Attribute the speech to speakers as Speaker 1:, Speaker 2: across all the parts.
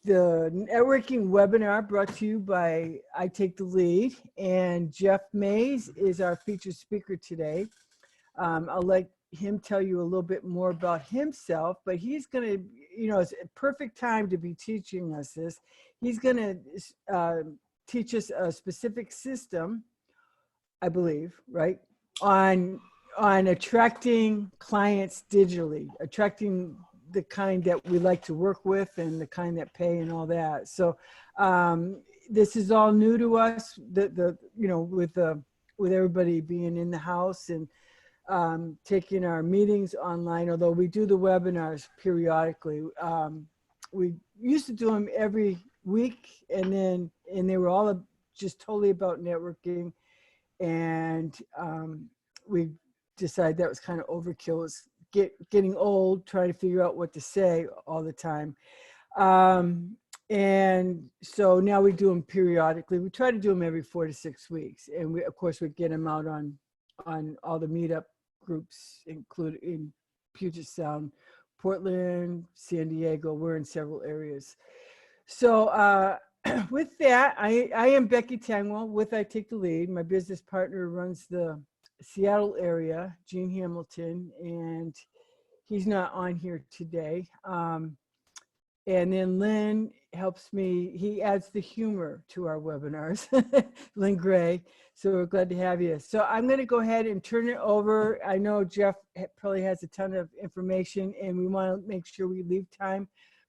Speaker 1: the networking webinar brought to you by I Take the Lead, and Jeff Mays is our featured speaker today. I'll let him tell you a little bit more about himself, but he's going to, it's a perfect time to be teaching us this. He's going to teach us a specific system, I believe, right, on attracting clients digitally, attracting the kind that we like to work with and the kind that pay and all that. So this is all new to us, with everybody being in the house and taking our meetings online, although we do the webinars periodically. We used to do them every week, and they were all just totally about networking. And we decided that was kind of overkill. It's getting old, trying to figure out what to say all the time. And so now we do them periodically. We try to do them every 4 to 6 weeks. And we, of course, we get them out on all the meetup groups, including in Puget Sound, Portland, San Diego. We're in several areas. So with that, I am Becky Tangwell with I Take the Lead. My business partner runs the Seattle area, Gene Hamilton, and he's not on here today. And then Lynn helps me. He adds the humor to our webinars, Lynn Gray. So we're glad to have you. So I'm going to go ahead and turn it over. I know Jeff probably has a ton of information, and we want to make sure we leave time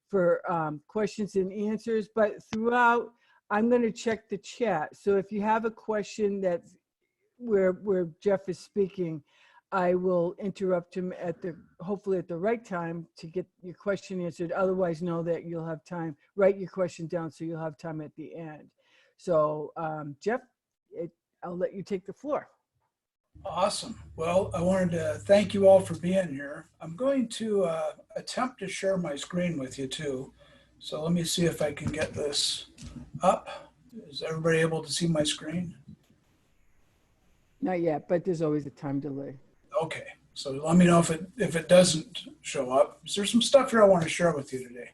Speaker 1: for questions and answers. But throughout, I'm going to check the chat. So if you have a question that's where Jeff is speaking, I will interrupt him hopefully at the right time to get your question answered. Otherwise, know that you'll have time. Write your question down so you'll have time at the end. So Jeff, I'll let you take the floor.
Speaker 2: Awesome. Well, I wanted to thank you all for being here. I'm going to attempt to share my screen with you too. So let me see if I can get this up. Is everybody able to see my screen?
Speaker 1: Not yet, but there's always a time delay.
Speaker 2: Okay, so let me know if it doesn't show up. There's some stuff here I want to share with you today.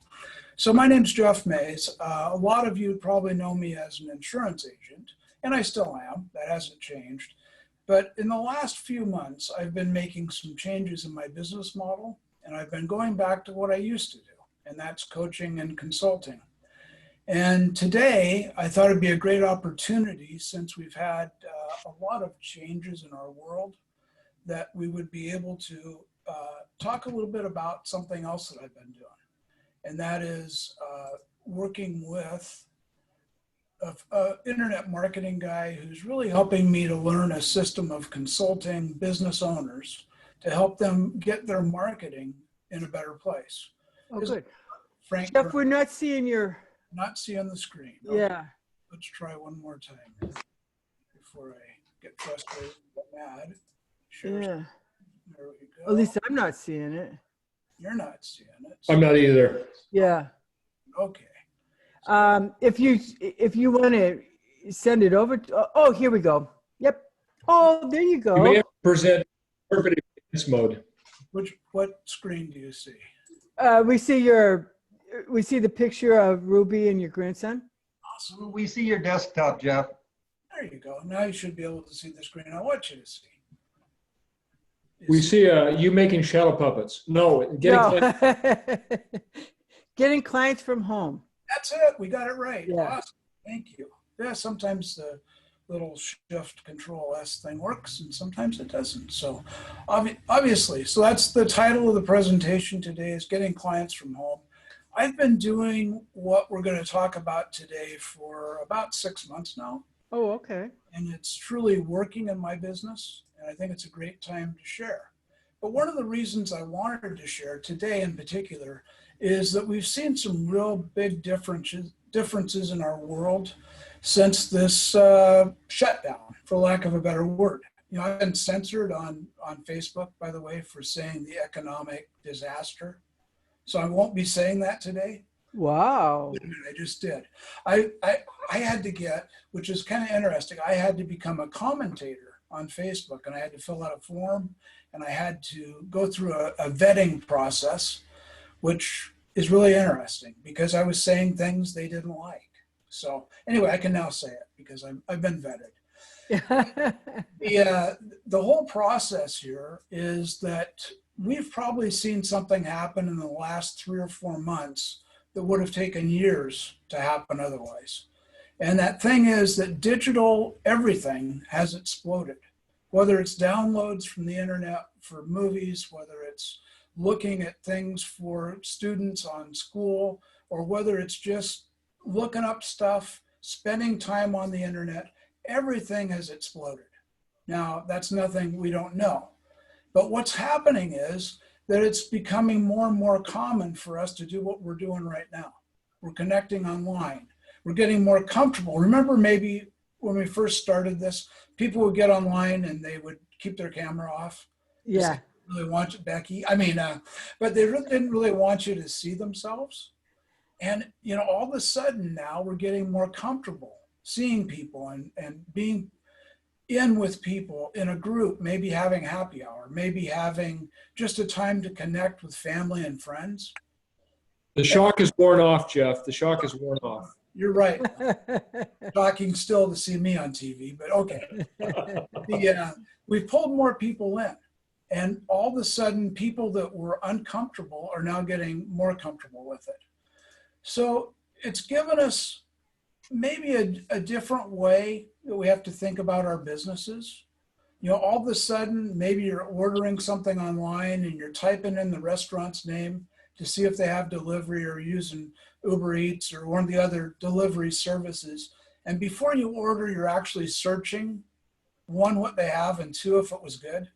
Speaker 2: So my name's Jeff Mays. A lot of you probably know me as an insurance agent, and I still am. That hasn't changed. But in the last few months, I've been making some changes in my business model, and I've been going back to what I used to do, and that's coaching and consulting. And today, I thought it'd be a great opportunity, since we've had a lot of changes in our world, that we would be able to talk a little bit about something else that I've been doing. And that is working with an internet marketing guy who's really helping me to learn a system of consulting business owners to help them get their marketing in a better place.
Speaker 1: Oh, good.
Speaker 2: Frank,
Speaker 1: Jeff, we're not seeing your...
Speaker 2: Not seeing the screen.
Speaker 1: Yeah.
Speaker 2: Okay. Let's try one more time before I get frustrated and get mad. Sure. Yeah. There we go.
Speaker 1: At least I'm not seeing it.
Speaker 2: You're not seeing it.
Speaker 3: I'm not either.
Speaker 1: Yeah.
Speaker 2: Okay.
Speaker 1: If you want to send it over to, oh, here we go. Yep. Oh, there you go.
Speaker 3: You may have to present perfect advance mode.
Speaker 2: What screen do you see?
Speaker 1: We see the picture of Ruby and your grandson.
Speaker 2: Awesome.
Speaker 4: We see your desktop, Jeff.
Speaker 2: There you go. Now you should be able to see the screen I want you to see.
Speaker 3: We see you making shadow puppets. No,
Speaker 1: getting clients from home.
Speaker 2: That's it. We got it right.
Speaker 1: Yeah.
Speaker 2: Awesome. Thank you. Yeah, sometimes the little shift control S thing works and sometimes it doesn't. So obviously, so that's the title of the presentation today, is getting clients from home. I've been doing what we're going to talk about today for about 6 months now.
Speaker 1: Oh, okay.
Speaker 2: And it's truly working in my business. And I think it's a great time to share. But one of the reasons I wanted to share today in particular is that we've seen some real big differences in our world since this shutdown, for lack of a better word. You know, I've been censored on Facebook, by the way, for saying the economic disaster. So I won't be saying that today.
Speaker 1: Wow.
Speaker 2: I just did. I had to get, which is kind of interesting, I had to become a commentator on Facebook, and I had to fill out a form, and I had to go through a vetting process, which is really interesting because I was saying things they didn't like. So anyway, I can now say it because I've been vetted. The whole process here is that we've probably seen something happen in the last 3 or 4 months that would have taken years to happen otherwise. And that thing is that digital everything has exploded, whether it's downloads from the internet for movies, whether it's looking at things for students on school, or whether it's just looking up stuff, spending time on the internet, everything has exploded. Now, that's nothing we don't know. But what's happening is that it's becoming more and more common for us to do what we're doing right now. We're connecting online. We're getting more comfortable. Remember, maybe when we first started this, people would get online and they would keep their camera off.
Speaker 1: Yeah.
Speaker 2: Really want you, Becky. But they really didn't really want you to see themselves. And, all of a sudden now we're getting more comfortable seeing people and being in with people in a group, maybe having happy hour, maybe having just a time to connect with family and friends.
Speaker 3: The shock is worn off, Jeff. The shock is worn off.
Speaker 2: You're right. Shocking still to see me on TV, but okay. We've pulled more people in. And all of a sudden, people that were uncomfortable are now getting more comfortable with it. So it's given us maybe a different way that we have to think about our businesses. All of a sudden, maybe you're ordering something online and you're typing in the restaurant's name to see if they have delivery, or using Uber Eats or one of the other delivery services. And before you order, you're actually searching, one, what they have, and two, if it was good.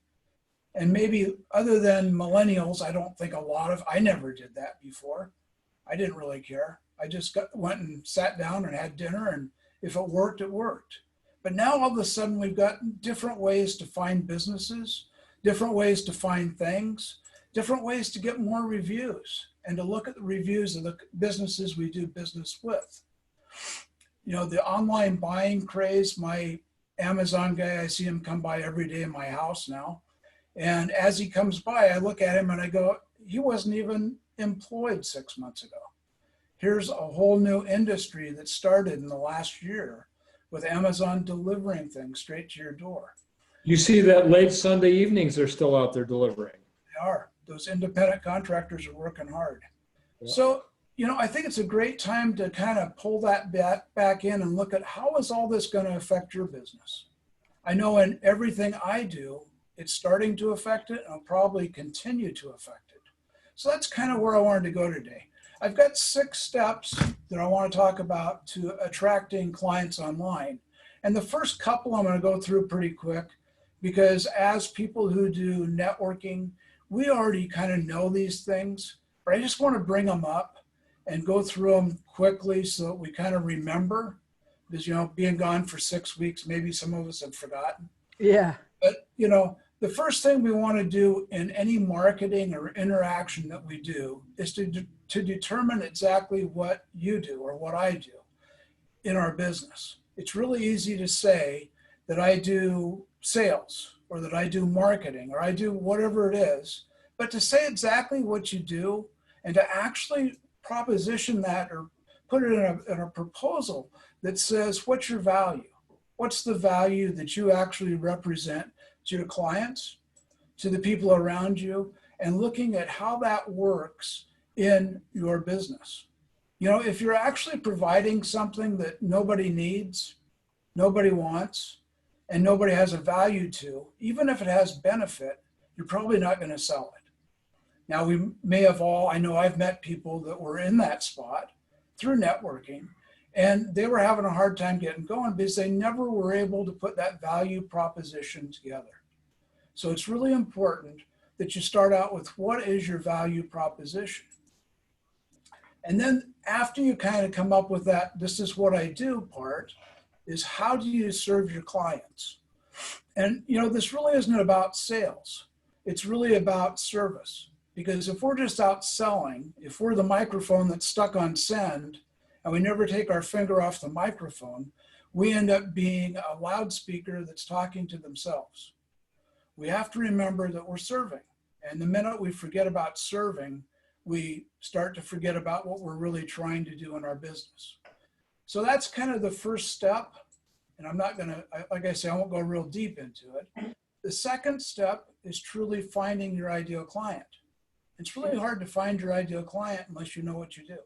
Speaker 2: And maybe other than millennials, I don't think I never did that before. I didn't really care. I just went and sat down and had dinner, and if it worked, it worked. But now all of a sudden we've got different ways to find businesses, different ways to find things, different ways to get more reviews and to look at the reviews of the businesses we do business with. The online buying craze, my Amazon guy, I see him come by every day in my house now. And as he comes by, I look at him and I go, he wasn't even employed 6 months ago. Here's a whole new industry that started in the last year with Amazon delivering things straight to your door.
Speaker 3: You see that late Sunday evenings they're still out there delivering.
Speaker 2: They are. Those independent contractors are working hard.
Speaker 3: Yeah.
Speaker 2: So, I think it's a great time to kind of pull that back in and look at how is all this going to affect your business. I know in everything I do, it's starting to affect it, and I'll probably continue to affect it. So that's kind of where I wanted to go today. I've got 6 steps that I want to talk about to attracting clients online. And the first couple I'm going to go through pretty quick, because as people who do networking, we already kind of know these things, but I just want to bring them up and go through them quickly so that we kind of remember, because, being gone for 6 weeks, maybe some of us have forgotten.
Speaker 1: Yeah.
Speaker 2: But, the first thing we want to do in any marketing or interaction that we do is to determine exactly what you do or what I do in our business. It's really easy to say that I do sales or that I do marketing or I do whatever it is, but to say exactly what you do and to actually proposition that or put it in a proposal that says, what's your value? What's the value that you actually represent to your clients, to the people around you, and looking at how that works in your business. If you're actually providing something that nobody needs, nobody wants, and nobody has a value to, even if it has benefit, you're probably not going to sell it. Now, we may have I know I've met people that were in that spot through networking, and they were having a hard time getting going because they never were able to put that value proposition together. So it's really important that you start out with what is your value proposition. And then after you kind of come up with that, this is what I do part, is how do you serve your clients? And, this really isn't about sales. It's really about service. Because if we're just out selling, if we're the microphone that's stuck on send, and we never take our finger off the microphone, we end up being a loudspeaker that's talking to themselves. We have to remember that we're serving. And the minute we forget about serving, we start to forget about what we're really trying to do in our business. So that's kind of the first step. And I'm not going to, like I say, I won't go real deep into it. The second step is truly finding your ideal client. It's really hard to find your ideal client unless you know what you do.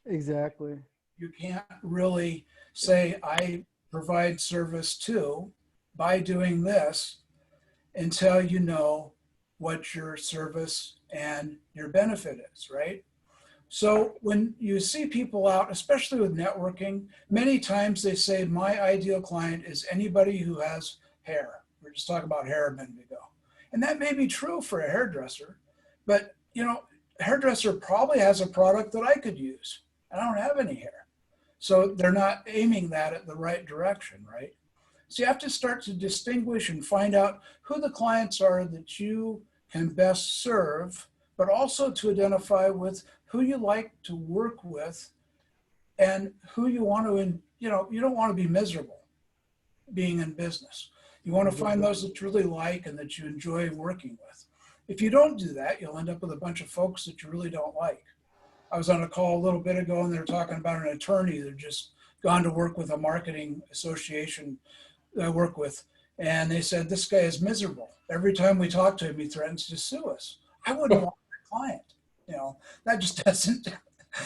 Speaker 1: Exactly.
Speaker 2: You can't really say, I provide service to by doing this until you know what your service and your benefit is, right? So when you see people out, especially with networking, many times they say, my ideal client is anybody who has hair. We were just talking about hair a minute ago. And that may be true for a hairdresser, but you know, a hairdresser probably has a product that I could use. I don't have any hair. So they're not aiming that at the right direction, right? So you have to start to distinguish and find out who the clients are that you can best serve, but also to identify with who you like to work with and who you want to, you know, you don't want to be miserable being in business. You want to find those that you really like and that you enjoy working with. If you don't do that, you'll end up with a bunch of folks that you really don't like. I was on a call a little bit ago and they were talking about an attorney that just gone to work with a marketing association that I work with. And they said, this guy is miserable. Every time we talk to him, he threatens to sue us. I wouldn't want a client. You know, that just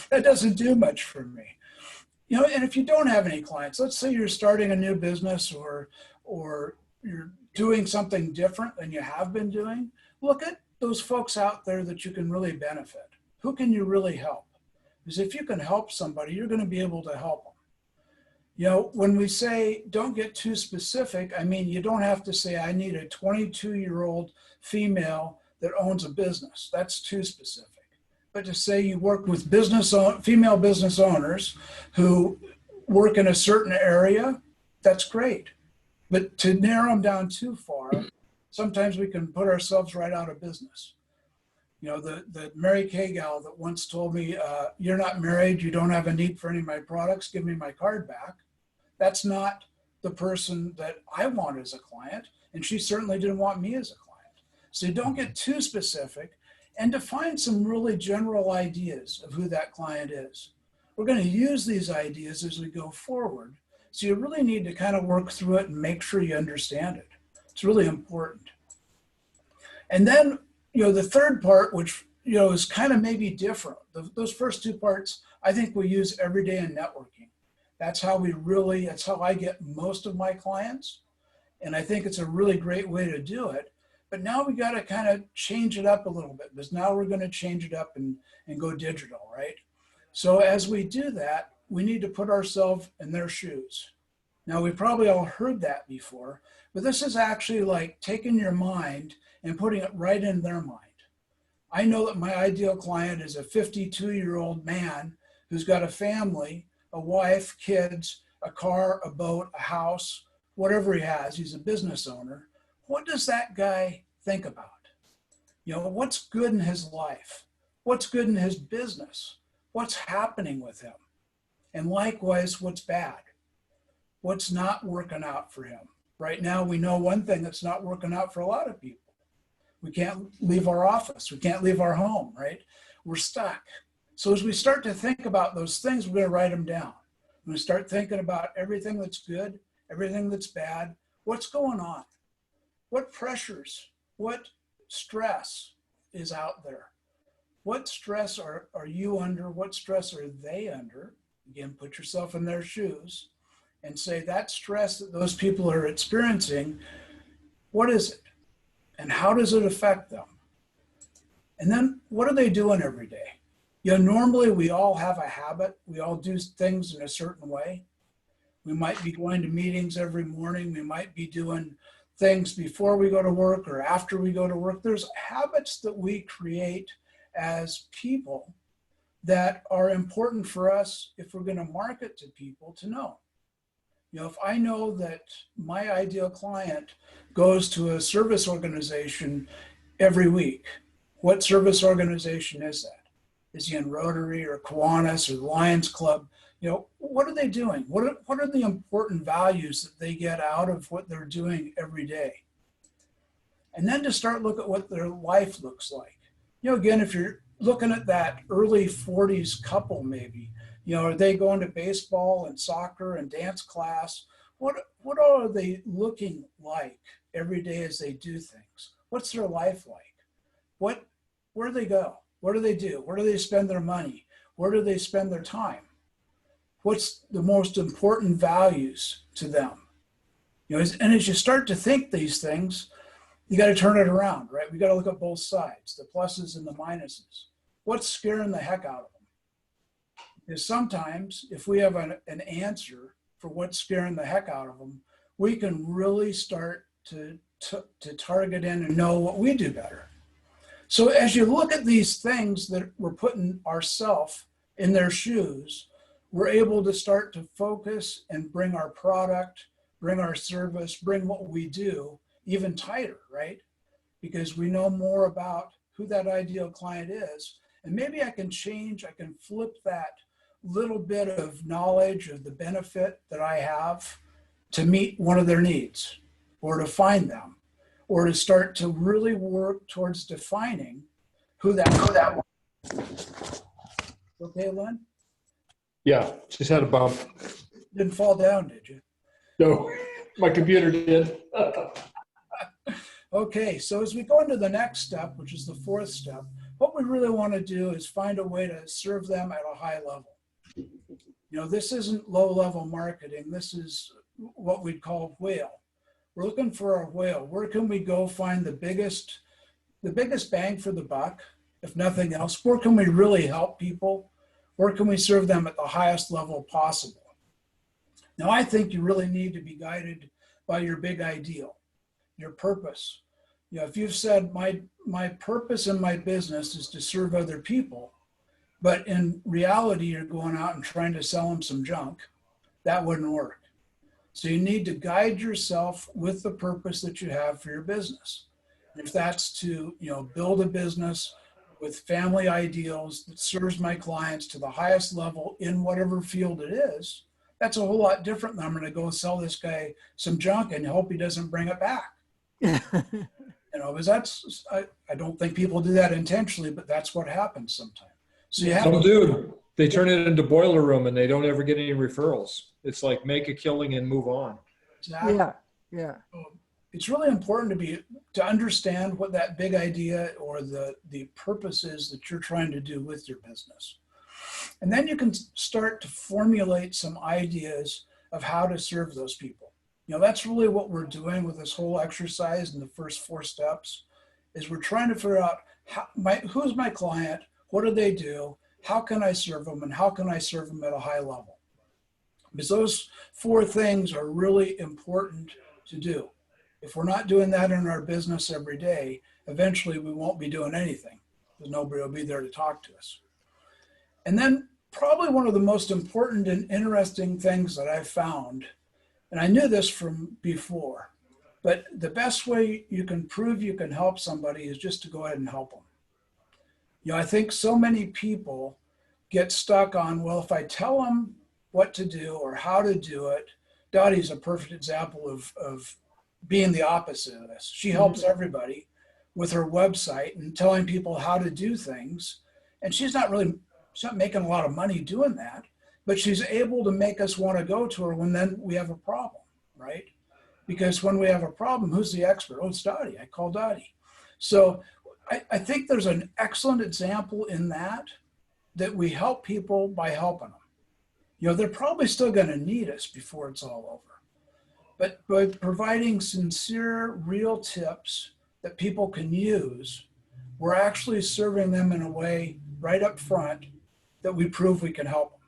Speaker 2: doesn't do much for me. You know, and if you don't have any clients, let's say you're starting a new business or you're doing something different than you have been doing, look at those folks out there that you can really benefit. Who can you really help? Because if you can help somebody, you're going to be able to help them. You know, when we say don't get too specific, I mean, you don't have to say, I need a 22-year-old female that owns a business. That's too specific. But to say you work with female business owners who work in a certain area, that's great. But to narrow them down too far, sometimes we can put ourselves right out of business. You know, the Mary Kay gal that once told me, you're not married, you don't have a need for any of my products, give me my card back. That's not the person that I want as a client, and she certainly didn't want me as a client. So don't get too specific and define some really general ideas of who that client is. We're going to use these ideas as we go forward. So you really need to kind of work through it and make sure you understand it. It's really important. And then, you know, the third part, which, you know, is kind of maybe different. Those first two parts, I think we use every day in networking. That's how I get most of my clients. And I think it's a really great way to do it. But now we got to kind of change it up a little bit, because now we're going to change it up and go digital, right? So as we do that, we need to put ourselves in their shoes. Now, we probably all heard that before, but this is actually like taking your mind and putting it right in their mind. I know that my ideal client is a 52-year-old man who's got a family, a wife, kids, a car, a boat, a house, whatever he has. He's a business owner. What does that guy think about? You know, what's good in his life? What's good in his business? What's happening with him? And likewise, what's bad? What's not working out for him? Right now, we know one thing that's not working out for a lot of people. We can't leave our office. We can't leave our home, right? We're stuck. So as we start to think about those things, we're going to write them down. When we start thinking about everything that's good, everything that's bad, what's going on? What pressures, what stress is out there? What stress are you under? What stress are they under? Again, put yourself in their shoes and say that stress that those people are experiencing, what is it? And how does it affect them? And then what are they doing every day? You know, normally we all have a habit. We all do things in a certain way. We might be going to meetings every morning. We might be doing things before we go to work or after we go to work. There's habits that we create as people that are important for us if we're going to market to people to know. You know, if I know that my ideal client goes to a service organization every week, what service organization is that? Is he in Rotary or Kiwanis or the Lions Club? You know, what are they doing? What are the important values that they get out of what they're doing every day? And then to start look at what their life looks like. You know, again, if you're looking at that early 40s couple maybe, are they going to baseball and soccer and dance class? What are they looking like every day as they do things? What's their life like? Where do they go? What do they do? Where do they spend their money? Where do they spend their time? What's the most important values to them? And as you start to think these things, you got to turn it around, right? We got to look at both sides, the pluses and the minuses. What's scaring the heck out of them? Because sometimes if we have an answer for what's scaring the heck out of them, we can really start to target in and know what we do better. So as you look at these things that we're putting ourselves in their shoes, we're able to start to focus and bring our product, bring our service, bring what we do even tighter, right? Because we know more about who that ideal client is. And maybe I can flip that little bit of knowledge of the benefit that I have to meet one of their needs, or to find them, or to start to really work towards defining who that Okay, Lynn?
Speaker 3: Yeah, just had a bump.
Speaker 2: Didn't fall down, did you?
Speaker 3: No, my computer did.
Speaker 2: Okay, so as we go into the next step, which is the fourth step, what we really want to do is find a way to serve them at a high level. This isn't low-level marketing. This is what we'd call whale. We're looking for a whale. Where can we go find the biggest bang for the buck, if nothing else? Where can we really help people? Where can we serve them at the highest level possible? Now, I think you really need to be guided by your big ideal, your purpose. If you've said my purpose in my business is to serve other people, but in reality, you're going out and trying to sell them some junk, that wouldn't work. So you need to guide yourself with the purpose that you have for your business. If that's to, build a business with family ideals that serves my clients to the highest level in whatever field it is, that's a whole lot different than I'm going to go sell this guy some junk and hope he doesn't bring it back. Because I don't think people do that intentionally, but that's what happens sometimes. So you have
Speaker 3: Some do. They turn it into boiler room and they don't ever get any referrals. It's like make a killing and move on.
Speaker 2: Exactly.
Speaker 1: Yeah.
Speaker 2: It's really important to understand what that big idea or the purpose is that you're trying to do with your business. And then you can start to formulate some ideas of how to serve those people. That's really what we're doing with this whole exercise in the first 4 steps, is we're trying to figure out who's my client, what do they do, how can I serve them, and how can I serve them at a high level? Because those 4 things are really important to do. If we're not doing that in our business every day, eventually we won't be doing anything because nobody will be there to talk to us. And then probably one of the most important and interesting things that I've found, and I knew this from before, but the best way you can prove you can help somebody is just to go ahead and help them. I think so many people get stuck on, well, if I tell them what to do or how to do it, Dottie's a perfect example of being the opposite of this. She helps everybody with her website and telling people how to do things. And she's not making a lot of money doing that, but she's able to make us want to go to her when then we have a problem, right? Because when we have a problem, who's the expert? Oh, it's Dottie. I call Dottie. So I think there's an excellent example in that we help people by helping them. They're probably still going to need us before it's all over. But by providing sincere, real tips that people can use, we're actually serving them in a way right up front that we prove we can help them.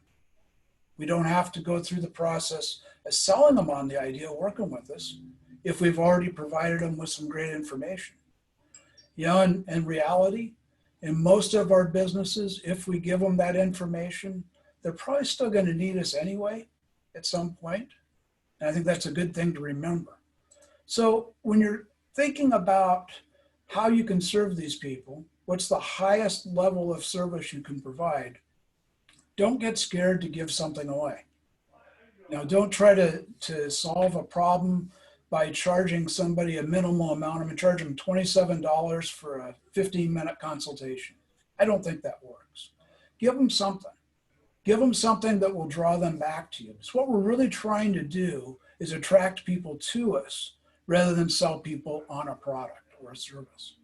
Speaker 2: We don't have to go through the process of selling them on the idea of working with us if we've already provided them with some great information. In reality, in most of our businesses, if we give them that information, they're probably still going to need us anyway at some point. And I think that's a good thing to remember. So when you're thinking about how you can serve these people, what's the highest level of service you can provide, don't get scared to give something away. Don't try to solve a problem by charging somebody a minimal amount. I'm going to charge them $27 for a 15-minute consultation. I don't think that works. Give them something. Give them something that will draw them back to you. So what we're really trying to do is attract people to us rather than sell people on a product or a service.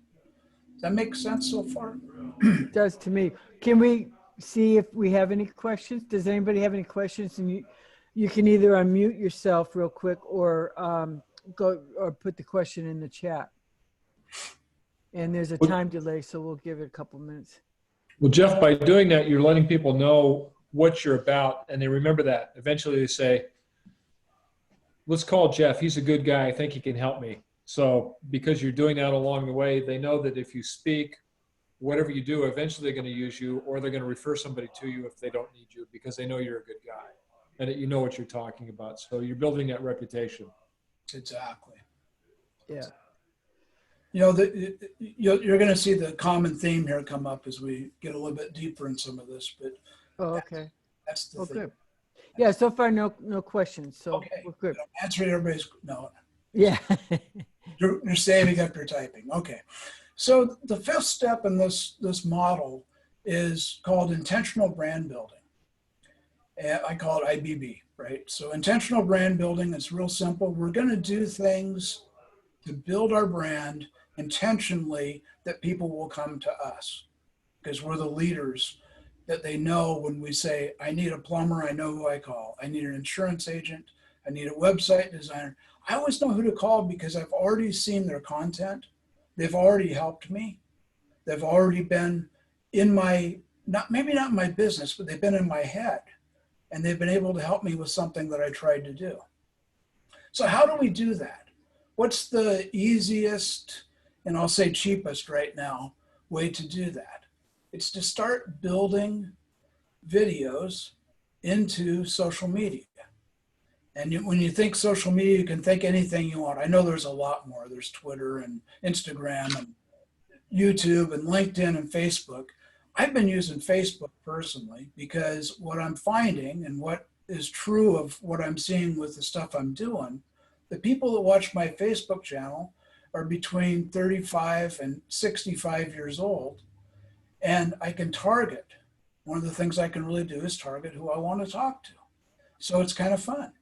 Speaker 2: Does that make sense so far?
Speaker 1: It does to me. Can we see if we have any questions? Does anybody have any questions? And you can either unmute yourself real quick or go or put the question in the chat. And there's a time delay, so we'll give it a couple minutes.
Speaker 3: Well, Jeff, by doing that, you're letting people know what you're about, and they remember that. Eventually they say, let's call Jeff. He's a good guy. I think he can help me. So because you're doing that along the way, they know that if you speak, whatever you do, eventually they're going to use you, or they're going to refer somebody to you if they don't need you, because they know you're a good guy and that you know what you're talking about. So you're building that reputation.
Speaker 2: Exactly.
Speaker 1: Yeah.
Speaker 2: You know, you're going to see the common theme here come up as we get a little bit deeper in some of this, but
Speaker 1: Oh, okay.
Speaker 2: that's the thing.
Speaker 1: Good. Yeah, so far no questions, so
Speaker 2: Okay.
Speaker 1: we're good.
Speaker 2: Answering everybody's, no.
Speaker 1: Yeah.
Speaker 2: You're saving up your typing. Okay. So the fifth step in this model is called intentional brand building. And I call it IBB, right? So intentional brand building is real simple. We're going to do things to build our brand intentionally that people will come to us because we're the leaders that they know when we say, I need a plumber, I know who I call. I need an insurance agent. I need a website designer. I always know who to call because I've already seen their content. They've already helped me. They've already been in my, maybe not in my business, but they've been in my head. And they've been able to help me with something that I tried to do. So how do we do that? What's the easiest, and I'll say cheapest right now, way to do that? It's to start building videos into social media. And when you think social media, you can think anything you want. I know there's a lot more. There's Twitter and Instagram and YouTube and LinkedIn and Facebook. I've been using Facebook personally because what I'm finding and what is true of what I'm seeing with the stuff I'm doing, the people that watch my Facebook channel are between 35 and 65 years old. And I can target. One of the things I can really do is target who I want to talk to. So it's kind of fun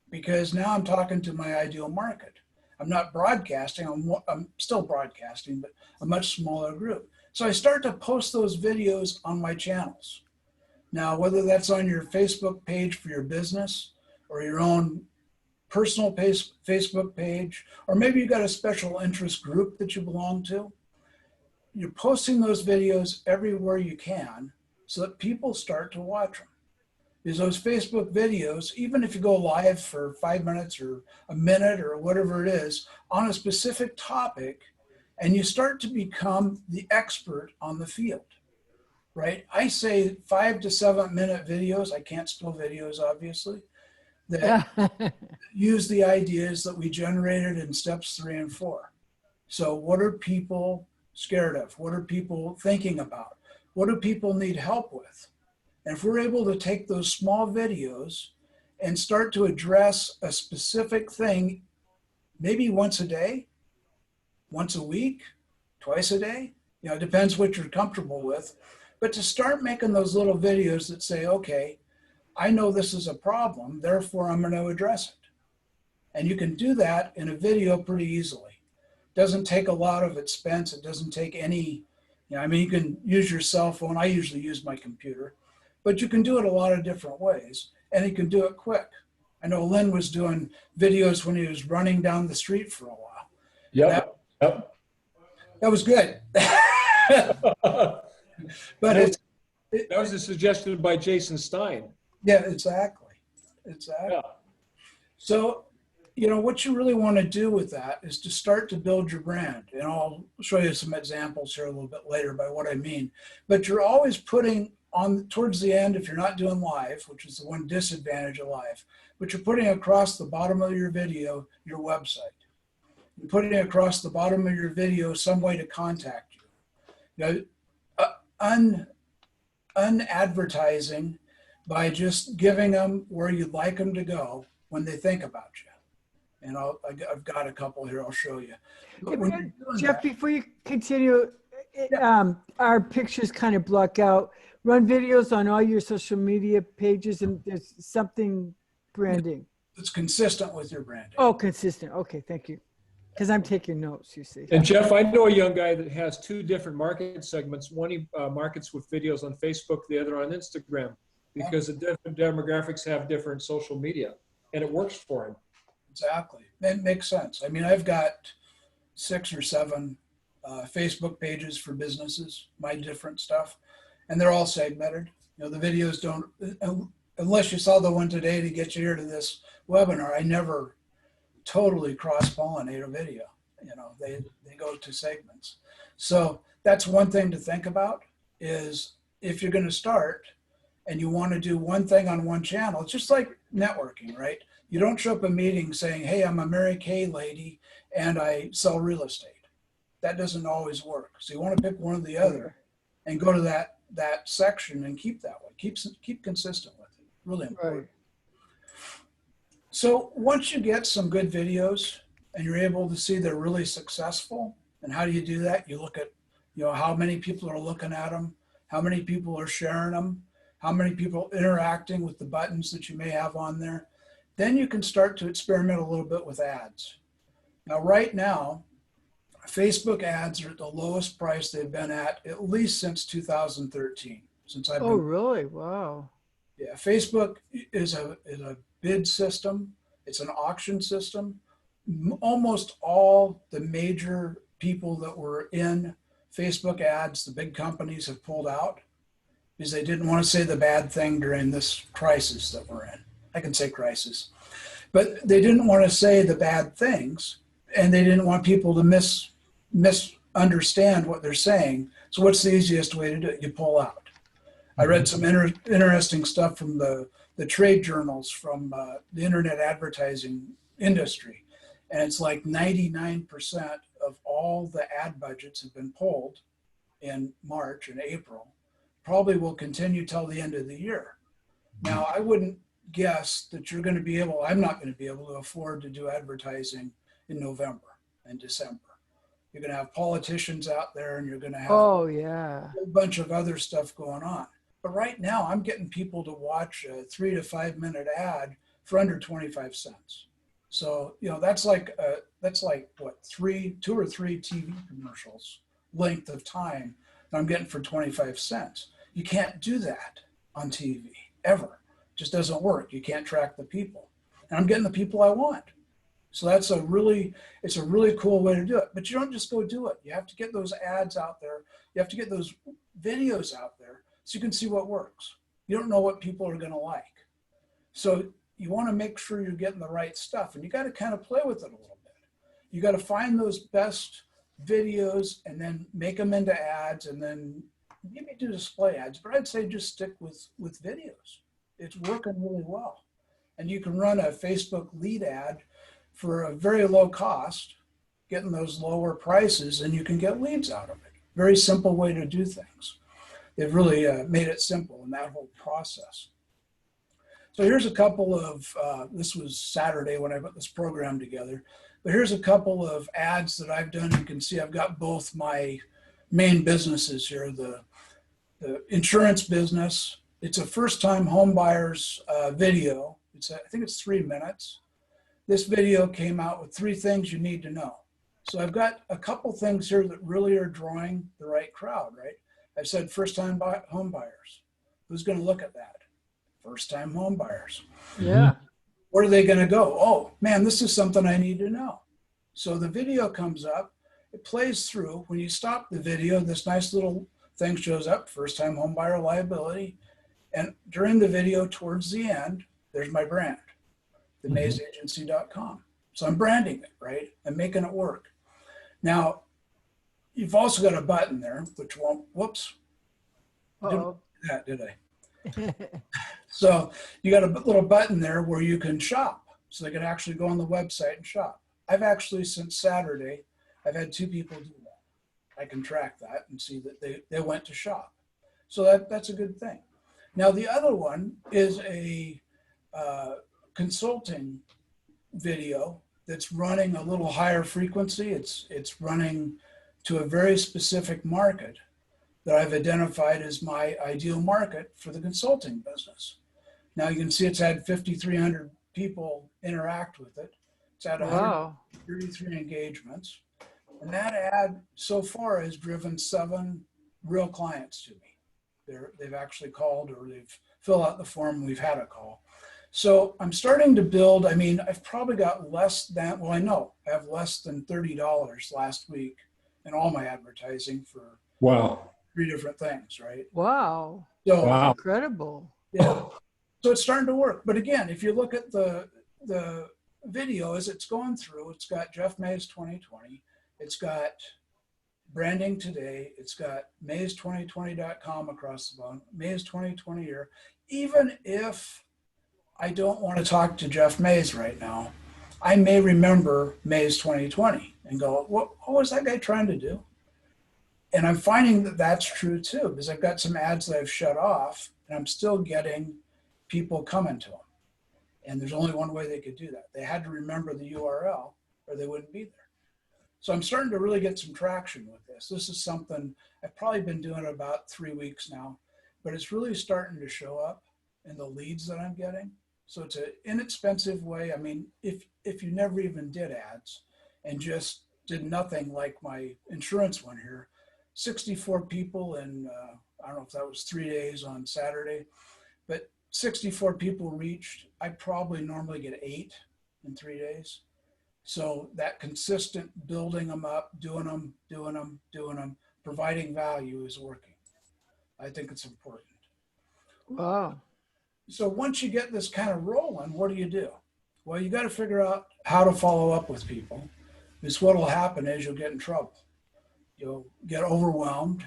Speaker 2: because now I'm talking to my ideal market. I'm not broadcasting, I'm still broadcasting, but a much smaller group. So I start to post those videos on my channels. Now, whether that's on your Facebook page for your business or your own personal Facebook page, or maybe you've got a special interest group that you belong to, you're posting those videos everywhere you can so that people start to watch them. Because those Facebook videos, even if you go live for 5 minutes or a minute or whatever it is on a specific topic, and you start to become the expert on the field, right? I say 5 to 7 minute videos. I can't spill videos, obviously, that use the ideas that we generated in steps 3 and 4. So what are people scared of? What are people thinking about? What do people need help with? And if we're able to take those small videos and start to address a specific thing, maybe once a day, once a week, twice a day, it depends what you're comfortable with, but to start making those little videos that say, okay, I know this is a problem, therefore I'm going to address it. And you can do that in a video pretty easily. It doesn't take a lot of expense. It doesn't take any, you can use your cell phone. I usually use my computer, but you can do it a lot of different ways and you can do it quick. I know Lynn was doing videos when he was running down the street for a while.
Speaker 3: Yep.
Speaker 2: That was good. But
Speaker 3: that was a suggestion by Jason Stein.
Speaker 2: Yeah, exactly. Yeah. So, what you really want to do with that is to start to build your brand. And I'll show you some examples here a little bit later by what I mean. But you're always putting on towards the end, if you're not doing live, which is the one disadvantage of live, but you're putting across the bottom of your video, your website. You're putting across the bottom of your video some way to contact you. Unadvertising by just giving them where you'd like them to go when they think about you. And I've got a couple here I'll show you.
Speaker 1: Jeff, before you continue, our pictures kind of block out. Run videos on all your social media pages, and there's something branding.
Speaker 2: It's consistent with your branding.
Speaker 1: Oh, consistent. Okay, thank you. Because I'm taking notes, you see.
Speaker 3: And Jeff, I know a young guy that has two different market segments. One he markets with videos on Facebook, the other on Instagram, because the different demographics have different social media, and it works for him.
Speaker 2: Exactly. That makes sense. I mean, I've got 6 or 7 Facebook pages for businesses, my different stuff, and they're all segmented. You know, the videos don't, unless you saw the one today to get you here to this webinar, I never totally cross-pollinate a video. You know, they go to segments. So that's one thing to think about is if you're going to start and you want to do one thing on one channel, it's just like networking, right? You don't show up a meeting saying, hey, I'm a Mary Kay lady and I sell real estate. That doesn't always work. So you want to pick one or the other and go to that section and keep that way. Keep consistent with it. Really important.
Speaker 1: Right.
Speaker 2: So once you get some good videos and you're able to see they're really successful, and how do you do that? You look at, you know, how many people are looking at them, how many people are sharing them, how many people are interacting with the buttons that you may have on there. Then you can start to experiment a little bit with ads. Now, right now, Facebook ads are at the lowest price they've been at least since 2013. Since I've been.
Speaker 1: Oh, really? Wow.
Speaker 2: Yeah, Facebook is a bid system. It's an auction system. Almost all the major people that were in Facebook ads, the big companies, have pulled out because they didn't want to say the bad thing during this crisis that we're in. I can say crisis, but they didn't want to say the bad things, and they didn't want people to misunderstand what they're saying. So what's the easiest way to do it? You pull out. I read some interesting stuff from the trade journals from the internet advertising industry. And it's like 99% of all the ad budgets have been pulled in March and April, probably will continue till the end of the year. Now, I wouldn't guess that you're going to be able, I'm not going to be able to afford to do advertising in November and December. You're going to have politicians out there and you're going to have a whole bunch of other stuff going on. But right now, I'm getting people to watch a 3 to 5 minute ad for under 25 cents. So, you know, that's like what, 2 or 3 TV commercials length of time that I'm getting for 25 cents. You can't do that on TV ever. It just doesn't work. You can't track the people. And I'm getting the people I want. So it's a really cool way to do it. But you don't just go do it. You have to get those ads out there. You have to get those videos out there so you can see what works. You don't know what people are going to like. So you want to make sure you're getting the right stuff, and you got to kind of play with it a little bit. You got to find those best videos and then make them into ads, and then maybe do display ads, but I'd say just stick with videos. It's working really well. And you can run a Facebook lead ad for a very low cost, getting those lower prices, and you can get leads out of it. Very simple way to do things. They've really made it simple in that whole process. So here's a couple of, this was Saturday when I put this program together, but here's a couple of ads that I've done. You can see I've got both my main businesses here, the insurance business. It's a first-time home buyers video. I think it's 3 minutes. This video came out with 3 things you need to know. So I've got a couple things here that really are drawing the right crowd, right? I said first-time home buyers. Who's going to look at that? First-time home buyers.
Speaker 1: Yeah.
Speaker 2: Where are they going to go? Oh, man, this is something I need to know. So the video comes up. It plays through. When you stop the video, this nice little thing shows up, first-time home buyer liability. And during the video, towards the end, there's my brand, themazeagency.com. So I'm branding it, right? I'm making it work. Now, you've also got a button there, which won't, whoops. Didn't do that, did I? So you got a little button there where you can shop. So they can actually go on the website and shop. I've actually, since Saturday, I've had 2 people do that. I can track that and see that they went to shop. So that's a good thing. Now, the other one is a consulting video that's running a little higher frequency. It's running to a very specific market that I've identified as my ideal market for the consulting business. Now you can see it's had 5,300 people interact with it. It's had
Speaker 1: Wow.
Speaker 2: 133 engagements. And that ad so far has driven 7 real clients to me. They've actually called, or they've filled out the form and we've had a call. So I'm starting to build. I mean, I've probably got less than, well, I know I have less than $30 last week in all my advertising for
Speaker 3: Wow.
Speaker 2: 3 different things, right?
Speaker 1: Wow.
Speaker 2: So,
Speaker 3: Wow.
Speaker 1: Incredible.
Speaker 2: yeah. So it's starting to work. But again, if you look at the video as it's going through, it's got Jeff Mays 2020. It's got branding today. It's got Mays2020.com across the bottom, Mays 2020 year. Even if I don't want to talk to Jeff Mays right now, I may remember Mays 2020 and go, what was that guy trying to do? And I'm finding that that's true too, because I've got some ads that I've shut off and I'm still getting people coming to them. And there's only one way they could do that. They had to remember the URL or they wouldn't be there. So I'm starting to really get some traction with this. This is something I've probably been doing about 3 weeks now, but it's really starting to show up in the leads that I'm getting. So it's an inexpensive way. I mean, if you never even did ads and just did nothing like my insurance one here, 64 people in, I don't know if that was 3 days on Saturday, but 64 people reached. I probably normally get 8 in 3 days. So that consistent building them up, doing them, providing value is working. I think it's important.
Speaker 1: Wow.
Speaker 2: So once you get this kind of rolling, what do? Well, you got to figure out how to follow up with people. Because what will happen is you'll get in trouble. You'll get overwhelmed.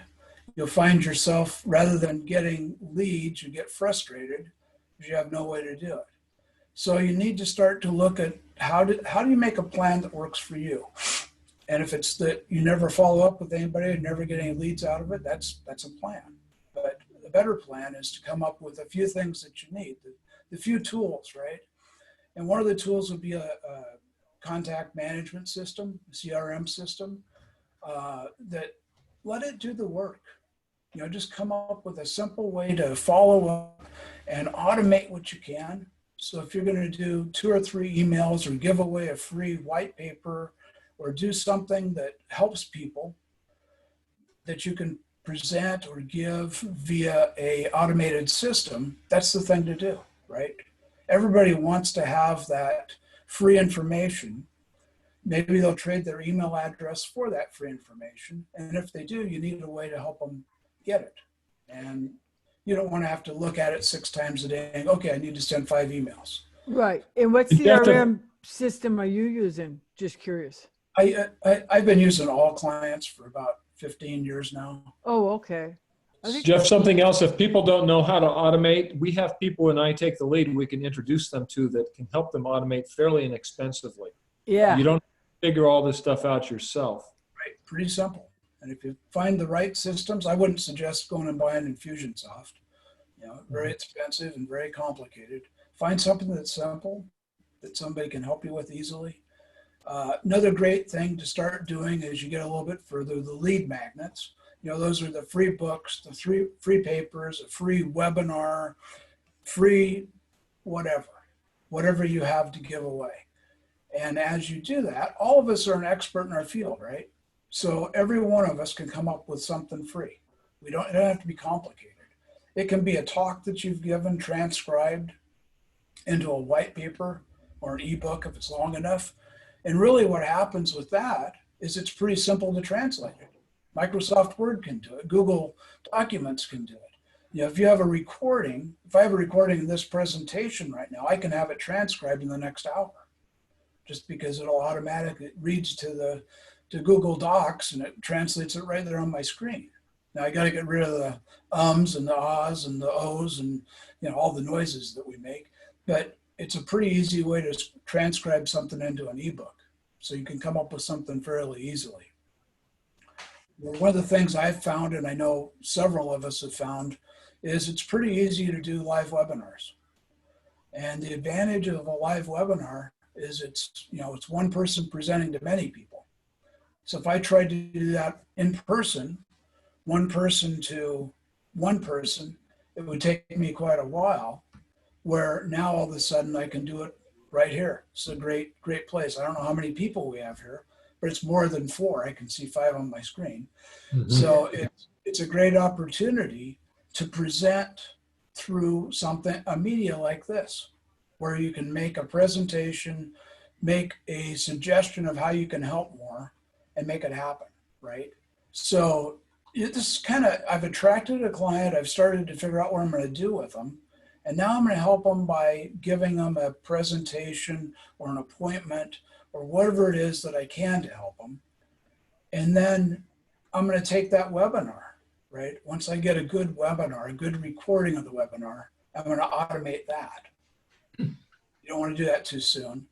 Speaker 2: You'll find yourself, rather than getting leads, you get frustrated because you have no way to do it. So you need to start to look at how do you make a plan that works for you? And if it's that you never follow up with anybody and never get any leads out of it, that's a plan. But the better plan is to come up with a few things that you need, the few tools, right? And one of the tools would be a contact management system, a CRM system, that let it do the work. You know, just come up with a simple way to follow up and automate what you can. So if you're going to do 2 or 3 emails or give away a free white paper or do something that helps people that you can present or give via a automated system, that's the thing to do, right? Everybody wants to have that free information. Maybe they'll trade their email address for that free information. And if they do, you need a way to help them get it. And you don't want to have to look at it 6 times a day and, okay, I need to send 5 emails.
Speaker 1: Right. And what CRM system are you using? Just curious.
Speaker 2: I've been using All Clients for about 15 years now.
Speaker 1: Oh, okay.
Speaker 3: Jeff, something else, if people don't know how to automate, we have people, when I take the lead, we can introduce them to that can help them automate fairly inexpensively.
Speaker 1: Yeah.
Speaker 3: You don't figure all this stuff out yourself.
Speaker 2: Right, pretty simple. And if you find the right systems, I wouldn't suggest going and buying Infusionsoft. You know, very expensive and very complicated. Find something that's simple, that somebody can help you with easily. Another great thing to start doing as you get a little bit further, the lead magnets. You know, those are the free books, the free papers, a free webinar, free whatever you have to give away. And as you do that, all of us are an expert in our field, right? So every one of us can come up with something free. It don't have to be complicated. It can be a talk that you've given transcribed into a white paper or an ebook if it's long enough. And really what happens with that is it's pretty simple to translate it. Microsoft Word can do it. Google Documents can do it. You know, if you have a recording, if I have a recording of this presentation right now, I can have it transcribed in the next hour, just because it'll automatically, it reads to Google Docs and it translates it right there on my screen. Now I got to get rid of the ums and the ahs and the ohs and, you know, all the noises that we make, but it's a pretty easy way to transcribe something into an ebook. So you can come up with something fairly easily. One of the things I've found, and I know several of us have found, is it's pretty easy to do live webinars. And the advantage of a live webinar is it's one person presenting to many people. So if I tried to do that in person, one person to one person, it would take me quite a while, where now all of a sudden I can do it right here. It's a great, great place. I don't know how many people we have here, but it's more than 4. I can see 5 on my screen.
Speaker 3: Mhm.
Speaker 2: So it's a great opportunity to present through something, a media like this, where you can make a presentation, make a suggestion of how you can help more and make it happen, right? So this is kind of, I've attracted a client, I've started to figure out what I'm going to do with them. And now I'm going to help them by giving them a presentation or an appointment or whatever it is that I can to help them. And then I'm going to take that webinar, right? Once I get a good webinar, a good recording of the webinar, I'm going to automate that. You don't want to do that too soon,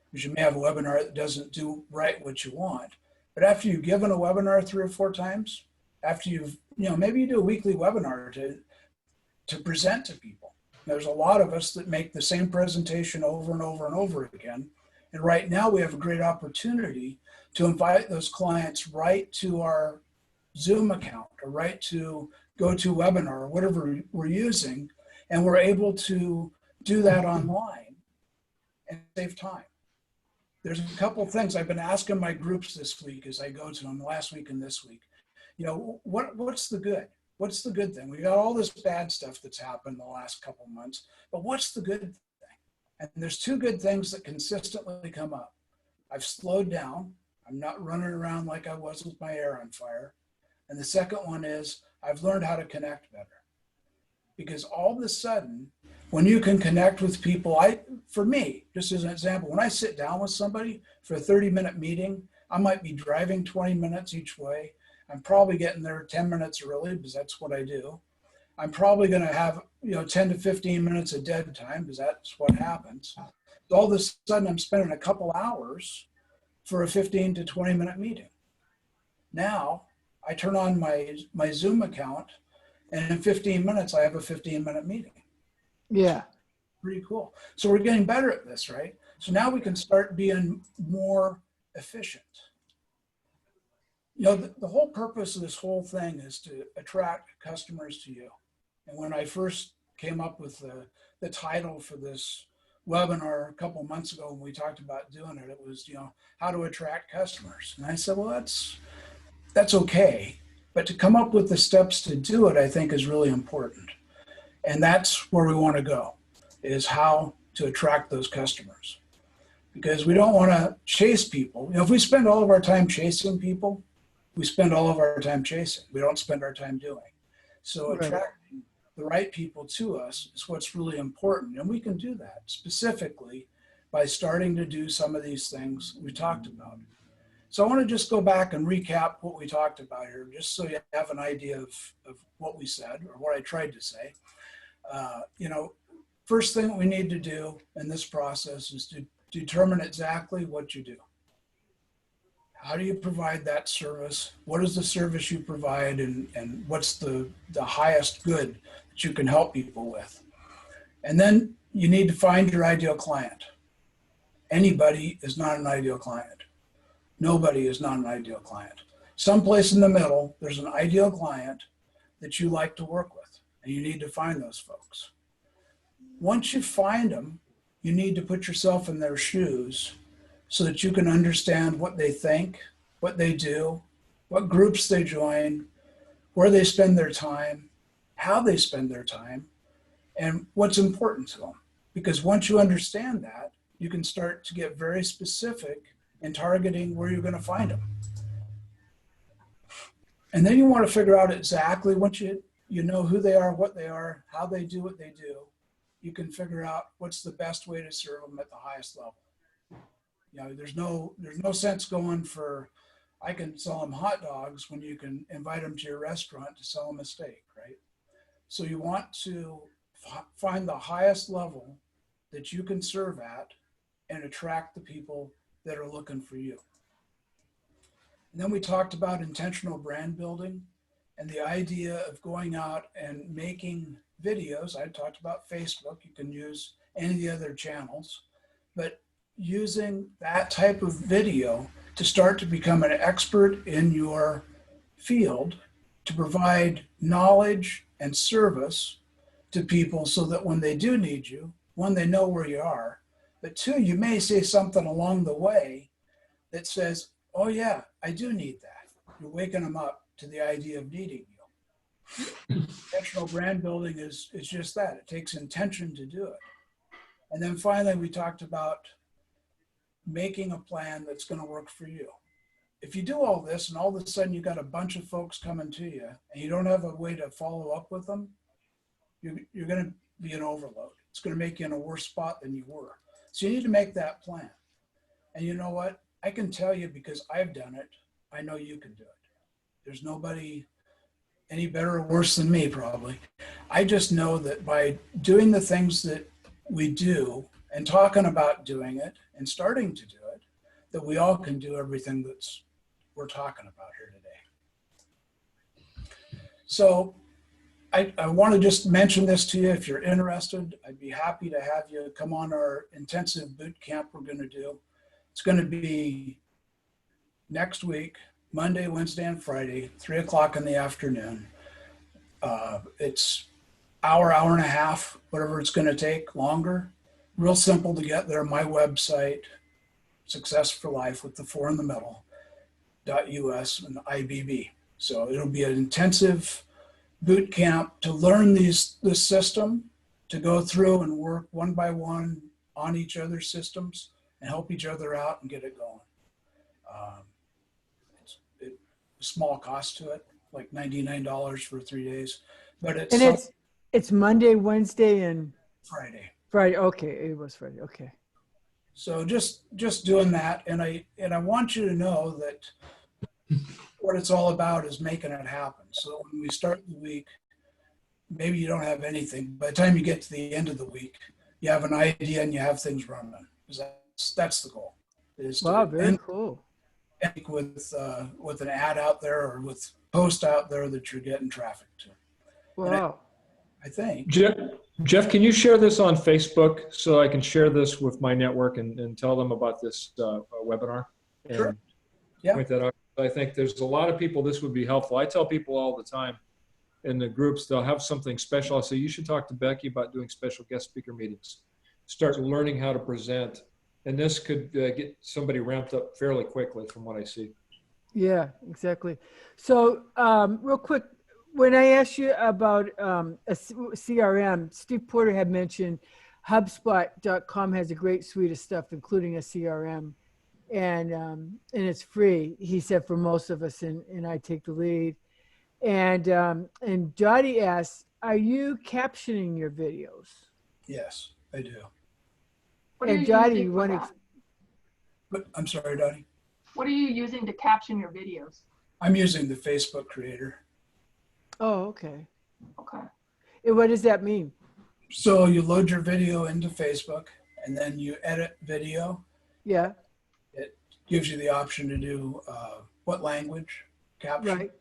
Speaker 2: because you may have a webinar that doesn't do right what you want. But after you've given a webinar 3 or 4 times, after you've, maybe you do a weekly webinar to present to people. There's a lot of us that make the same presentation over and over and over again. And right now we have a great opportunity to invite those clients right to our Zoom account or right to GoToWebinar or whatever we're using. And we're able to do that online and save time. There's a couple of things I've been asking my groups this week as I go to them, last week and this week. What's the good? What's the good thing? We got all this bad stuff that's happened the last couple of months, but what's the good thing? And there's 2 good things that consistently come up. I've slowed down. I'm not running around like I was with my hair on fire. And the second one is I've learned how to connect better. Because all of a sudden, when you can connect with people, for me, just as an example, when I sit down with somebody for a 30-minute meeting, I might be driving 20 minutes each way. I'm probably getting there 10 minutes early because that's what I do. I'm probably going to have 10 to 15 minutes of dead time because that's what happens. So all of a sudden, I'm spending a couple hours for a 15 to 20-minute meeting. Now, I turn on my Zoom account, and in 15 minutes, I have a 15-minute meeting.
Speaker 1: Yeah.
Speaker 2: Pretty cool. So we're getting better at this, right? So now we can start being more efficient. The whole purpose of this whole thing is to attract customers to you. And when I first came up with the title for this webinar a couple months ago, when we talked about doing it, it was, how to attract customers. And I said, well, that's okay. But to come up with the steps to do it, I think is really important. And that's where we want to go, is how to attract those customers. Because we don't want to chase people. If we spend all of our time chasing people, we spend all of our time chasing. We don't spend our time doing. So attracting the right people to us is what's really important. And we can do that specifically by starting to do some of these things we talked about. So I want to just go back and recap what we talked about here, just so you have an idea of what we said or what I tried to say. First thing we need to do in this process is to determine exactly what you do. How do you provide that service? What is the service you provide, and what's the highest good that you can help people with? And then you need to find your ideal client. Anybody is not an ideal client. Nobody is not an ideal client. Someplace in the middle, there's an ideal client that you like to work with, and you need to find those folks. Once you find them, you need to put yourself in their shoes so that you can understand what they think, what they do, what groups they join, where they spend their time, how they spend their time, and what's important to them. Because once you understand that, you can start to get very specific in targeting where you're going to find them. And then you want to figure out exactly, once you know who they are, what they are, how they do what they do, you can figure out what's the best way to serve them at the highest level. There's no sense going for, I can sell them hot dogs when you can invite them to your restaurant to sell them a steak, right? So you want to find the highest level that you can serve at and attract the people that are looking for you. And then we talked about intentional brand building and the idea of going out and making videos. I talked about Facebook. You can use any of the other channels, but using that type of video to start to become an expert in your field, to provide knowledge and service to people so that when they do need you, one, they know where you are, but two, you may say something along the way that says, oh yeah, I do need that. You're waking them up to the idea of needing you. Intentional brand building is just that. It takes intention to do it. And then finally, we talked about making a plan that's going to work for you. If you do all this and all of a sudden you got a bunch of folks coming to you and you don't have a way to follow up with them, you're going to be an overload. It's going to make you in a worse spot than you were. So you need to make that plan. And you know what? I can tell you, because I've done it, I know you can do it. There's nobody any better or worse than me, probably. I just know that by doing the things that we do and talking about doing it and starting to do it, that we all can do everything we're talking about here today. So I want to just mention this to you. If you're interested, I'd be happy to have you come on our intensive boot camp we're going to do. It's going to be next week, Monday, Wednesday, and Friday, 3 o'clock in the afternoon. It's hour and a half, whatever it's going to take, longer. Real simple to get there. My website, Success for Life with the 4 in the middle, .us and IBB. So it'll be an intensive boot camp to learn this system, to go through and work one by one on each other's systems and help each other out and get it going. It's a small cost to it, like $99 for 3 days, but
Speaker 1: it's Monday, Wednesday, and
Speaker 2: Friday.
Speaker 1: Friday. Okay, it was Friday. Okay.
Speaker 2: So just doing that, and I want you to know that what it's all about is making it happen. So when we start the week, maybe you don't have anything. By the time you get to the end of the week, you have an idea and you have things running. That's the goal.
Speaker 1: Wow, very cool.
Speaker 2: With an ad out there or with post out there that you're getting traffic to.
Speaker 1: Wow.
Speaker 2: I think.
Speaker 3: Jeff, can you share this on Facebook so I can share this with my network and tell them about this webinar? And
Speaker 2: sure. Yeah.
Speaker 3: Point that out. I think there's a lot of people this would be helpful. I tell people all the time in the groups, they'll have something special. I say, you should talk to Becky about doing special guest speaker meetings. Start learning how to present. And this could get somebody ramped up fairly quickly from what I see.
Speaker 1: Yeah, exactly. So real quick, when I asked you about a CRM, Steve Porter had mentioned HubSpot.com has a great suite of stuff, including a CRM, and it's free. He said for most of us, and I take the lead. And Dottie asked, "Are you captioning your videos?"
Speaker 2: Yes, I do.
Speaker 4: What are
Speaker 1: And
Speaker 4: you
Speaker 1: Dottie,
Speaker 4: using
Speaker 1: you
Speaker 4: for
Speaker 1: want
Speaker 4: that?
Speaker 1: to?
Speaker 2: But I'm sorry, Dottie.
Speaker 4: What are you using to caption your videos?
Speaker 2: I'm using the Facebook Creator.
Speaker 1: Oh, okay.
Speaker 4: Okay.
Speaker 1: And what does that mean?
Speaker 2: So you load your video into Facebook and then you edit video.
Speaker 1: Yeah.
Speaker 2: It gives you the option to do what language caption.
Speaker 1: Right.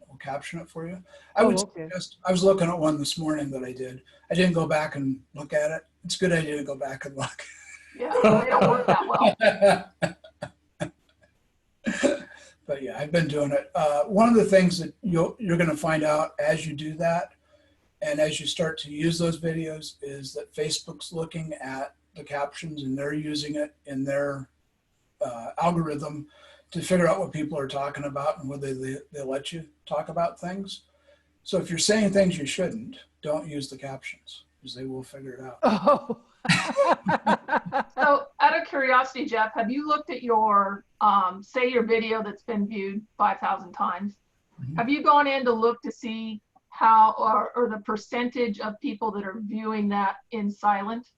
Speaker 2: We'll caption it for you. I
Speaker 1: Oh,
Speaker 2: would
Speaker 1: okay.
Speaker 2: suggest, I was looking at one this morning that I did. I didn't go back and look at it. It's a good idea to go back and look.
Speaker 4: Yeah, they don't work that well.
Speaker 2: But yeah, I've been doing it. One of the things that you're going to find out as you do that and as you start to use those videos is that Facebook's looking at the captions and they're using it in their algorithm to figure out what people are talking about and whether they let you talk about things. So if you're saying things you shouldn't, don't use the captions because they will figure it out.
Speaker 1: Oh.
Speaker 4: So out of curiosity, Jeff, have you looked at your, say your video that's been viewed 5,000 times?
Speaker 2: Mhm.
Speaker 4: Have you gone in to look to see how, or the percentage of people that are viewing that in silent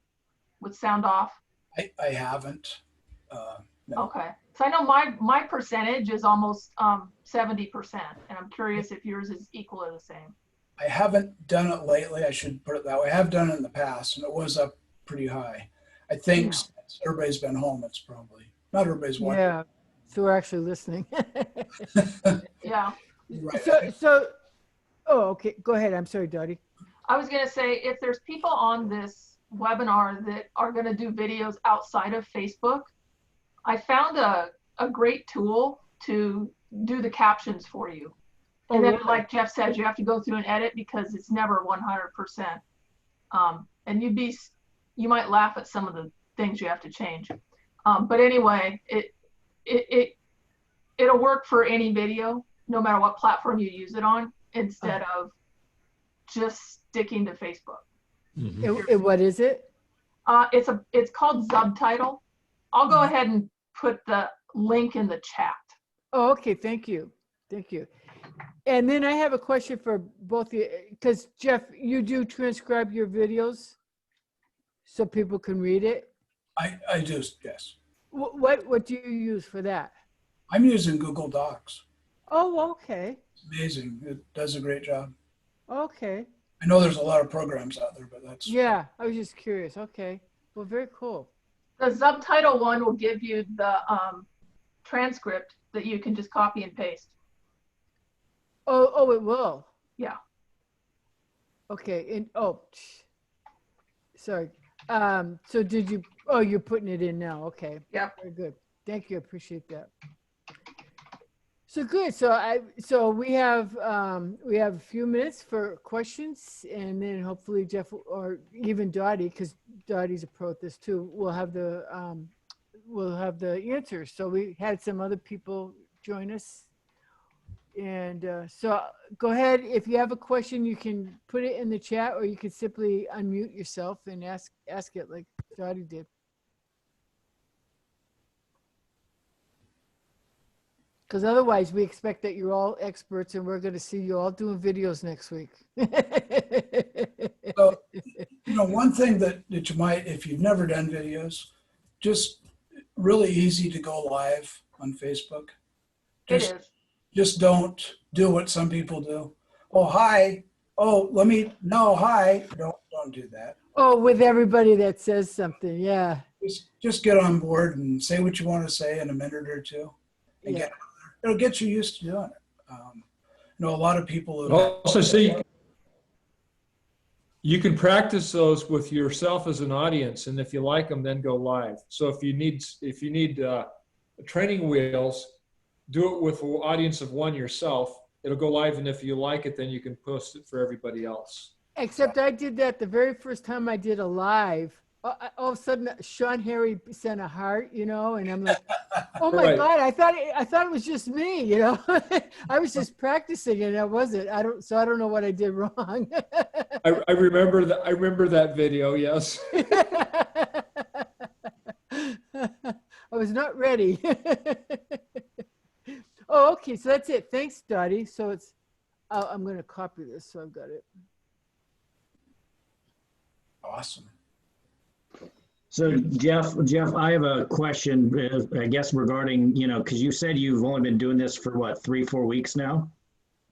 Speaker 4: with sound off?
Speaker 2: I haven't. No.
Speaker 4: Okay. So I know my percentage is almost 70%, and I'm curious if yours is equal or the same.
Speaker 2: I haven't done it lately. I should put it that way. I have done it in the past and it was up pretty high. I think since everybody's been home, it's probably not everybody's watching.
Speaker 1: Yeah. So we're actually listening.
Speaker 4: Yeah.
Speaker 2: Right.
Speaker 1: So, oh, okay. Go ahead. I'm sorry, Dottie.
Speaker 4: I was going to say, if there's people on this webinar that are going to do videos outside of Facebook, I found a a great tool to do the captions for you. And
Speaker 1: Oh,
Speaker 4: then,
Speaker 1: really?
Speaker 4: like Jeff says, you have to go through and edit because it's never 100%. And you might laugh at some of the things you have to change. But anyway, it'll work for any video, no matter what platform you use it on, instead of just sticking to Facebook.
Speaker 1: What is it?
Speaker 4: It's called Subtitle. I'll go ahead and put the link in the chat.
Speaker 1: Oh, okay. Thank you. Thank you. And then I have a question for both of you, because Jeff, you do transcribe your videos so people can read it.
Speaker 2: I do, yes.
Speaker 1: What do you use for that?
Speaker 2: I'm using Google Docs.
Speaker 1: Oh, okay.
Speaker 2: It's amazing. It does a great job.
Speaker 1: Okay.
Speaker 2: I know there's a lot of programs out there, but that's
Speaker 1: Yeah, I was just curious. Okay. Well, very cool.
Speaker 4: The Subtitle one will give you the transcript that you can just copy and paste.
Speaker 1: Oh, it will.
Speaker 4: Yeah.
Speaker 1: Okay. And sorry. So you're putting it in now. Okay.
Speaker 4: Yep.
Speaker 1: Very good. Thank you. I appreciate that. So good. So we have a few minutes for questions, and then hopefully Jeff or even Dottie, because Dottie's a pro at this too, will have the answers. So we had some other people join us. And so go ahead. If you have a question, you can put it in the chat, or you can simply unmute yourself and ask it like Dottie did. Because otherwise, we expect that you're all experts, and we're going to see you all doing videos next week.
Speaker 2: So, one thing that you might, if you've never done videos, just really easy to go live on Facebook.
Speaker 4: It is.
Speaker 2: Just don't do what some people do. Oh, hi. Oh, hi. Don't do that.
Speaker 1: Oh, with everybody that says something. Yeah.
Speaker 2: Just get on board and say what you want to say in a minute or two. And
Speaker 1: Yeah.
Speaker 2: it'll get you used to doing it. A lot of people.
Speaker 3: Also, see, you can practice those with yourself as an audience, and if you like them, then go live. So if you need training wheels, do it with an audience of one yourself. It'll go live, and if you like it, then you can post it for everybody else.
Speaker 1: Except I did that the very first time I did a live. All of a sudden, Sean Harry sent a heart, and I'm like, oh my
Speaker 3: Right.
Speaker 1: God, I thought it was just me, I was just practicing and I wasn't. I don't know what I did wrong.
Speaker 3: I remember that. I remember that video. Yes.
Speaker 1: I was not ready. Oh, okay. So that's it. Thanks, Dottie. So I'm going to copy this. So I've got it.
Speaker 2: Awesome.
Speaker 5: So Jeff, I have a question, I guess regarding, because you said you've only been doing this for what, 3-4 weeks now?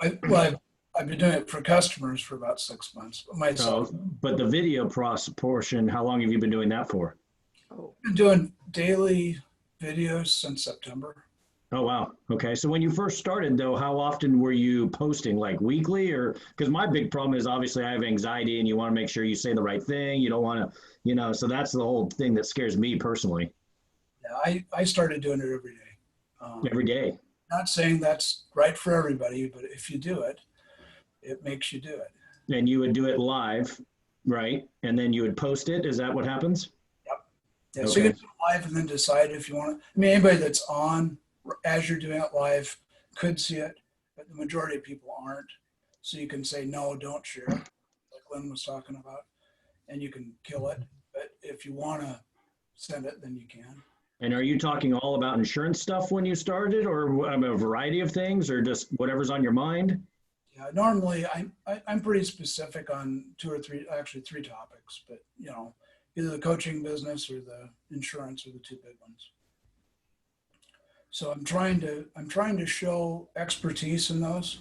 Speaker 2: I've been doing it for customers for about 6 months. Myself.
Speaker 5: But the video portion, how long have you been doing that for?
Speaker 1: Oh,
Speaker 2: I've been doing daily videos since September.
Speaker 5: Oh, wow. Okay. So when you first started though, how often were you posting, like weekly? Or because my big problem is obviously I have anxiety and you want to make sure you say the right thing. You don't want to, so that's the whole thing that scares me personally.
Speaker 2: Yeah, I started doing it every day.
Speaker 5: Every day.
Speaker 2: Not saying that's right for everybody, but if you do it, it makes you do it.
Speaker 5: And you would do it live, right? And then you would post it. Is that what happens?
Speaker 2: Yep. Yeah,
Speaker 5: Okay.
Speaker 2: so you can do it live and then decide if you want to. I mean, anybody that's on as you're doing it live could see it, but the majority of people aren't. So you can say, no, don't share, like Lynn was talking about, and you can kill it. But if you want to send it, then you can.
Speaker 5: And are you talking all about insurance stuff when you started, or a variety of things, or just whatever's on your mind?
Speaker 2: Yeah, normally I'm pretty specific on 2 or 3, actually 3 topics, but either the coaching business or the insurance are the 2 big ones. So I'm trying to show expertise in those.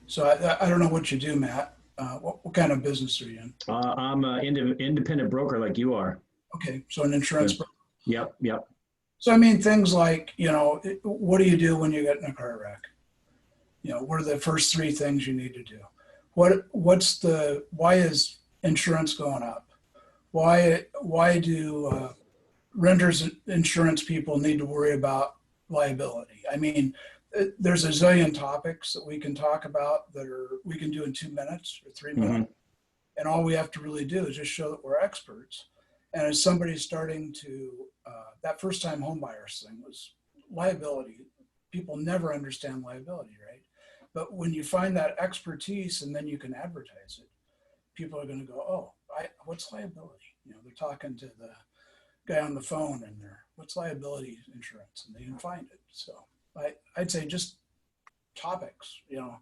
Speaker 2: So I don't know what you do, Matt. What kind of business are you in?
Speaker 5: I'm an independent broker like you are.
Speaker 2: Okay, so an insurance broker.
Speaker 5: Yep.
Speaker 2: So I mean things like, what do you do when you get in a car wreck? What are the first 3 things you need to do? Why is insurance going up? Why do renters insurance people need to worry about liability. I mean, there's a zillion topics that we can talk about we can do in 2 minutes or 3 minutes. And all we have to really do is just show that we're experts. And as somebody's starting to, that first time home buyers thing was liability. People never understand liability, right? But when you find that expertise and then you can advertise it, people are going to go, oh, what's liability? You know, they're talking to the guy on the phone and what's liability insurance? And they can find it. So I'd say just topics, you know,